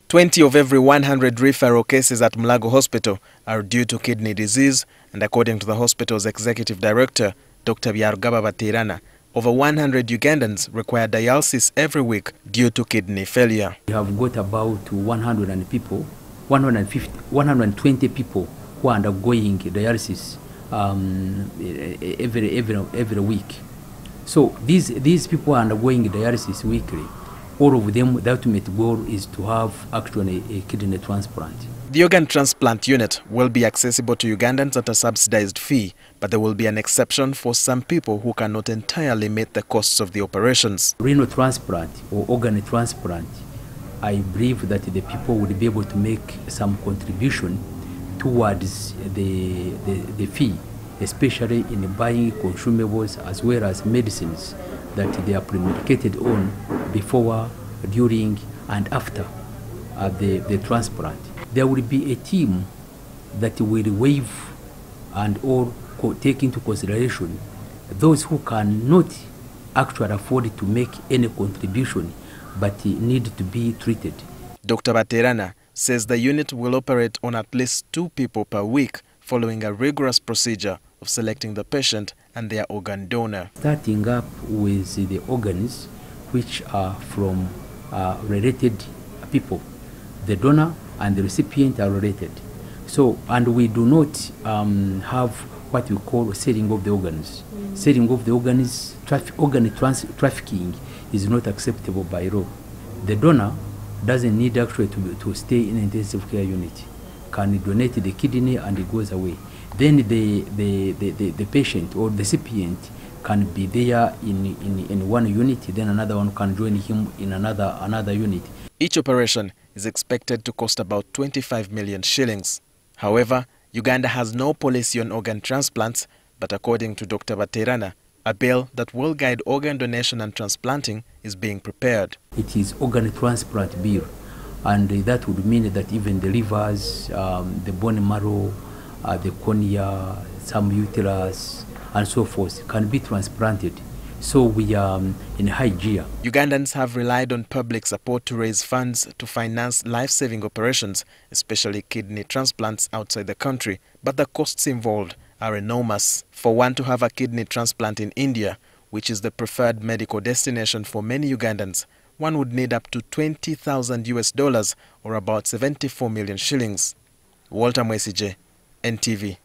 20 of every 100 referral cases at Mulago Hospital are due to kidney disease, and according to the hospital's Executive Director, Dr. Byarugaba Baterana, over 100 Ugandans require dialysis every week due to kidney failure. We have got about 120 people who are undergoing dialysis every week. So these people are undergoing dialysis weekly. All of them, the ultimate goal is to have actually a kidney transplant. The organ transplant unit will be accessible to Ugandans at a subsidized fee, but there will be an exception for some people who cannot entirely meet the costs of the operations. Renal transplant or organ transplant, I believe that the people would be able to make some contribution towards the fee, especially in buying consumables as well as medicines that they are premedicated on before, during, and after the transplant. There will be a team that will waive and or take into consideration those who cannot actually afford to make any contribution but need to be treated. Dr. Baterana says the unit will operate on at least 2 people per week following a rigorous procedure of selecting the patient and their organ donor. Starting up with the organs which are from related people. The donor and the recipient are related. So, and we do not have what we call selling of the organs. Selling of the organs, trafficking is not acceptable by law. The donor doesn't need actually to stay in an intensive care unit. Can donate the kidney and it goes away. Then the patient or the recipient can be there in one unit, then another one can join him in another unit. Each operation is expected to cost about 25 million shillings. However, Uganda has no policy on organ transplants, but according to Dr. Baterana, a bill that will guide organ donation and transplanting is being prepared. It is organ transplant bill, and that would mean that even the livers, the bone marrow, the cornea, some uterus, and so forth can be transplanted. So we are in high gear. Ugandans have relied on public support to raise funds to finance life-saving operations, especially kidney transplants outside the country, but the costs involved are enormous. For one to have a kidney transplant in India, which is the preferred medical destination for many Ugandans, one would need up to $20,000 or about 74 million shillings. Walter Mwesije, NTV.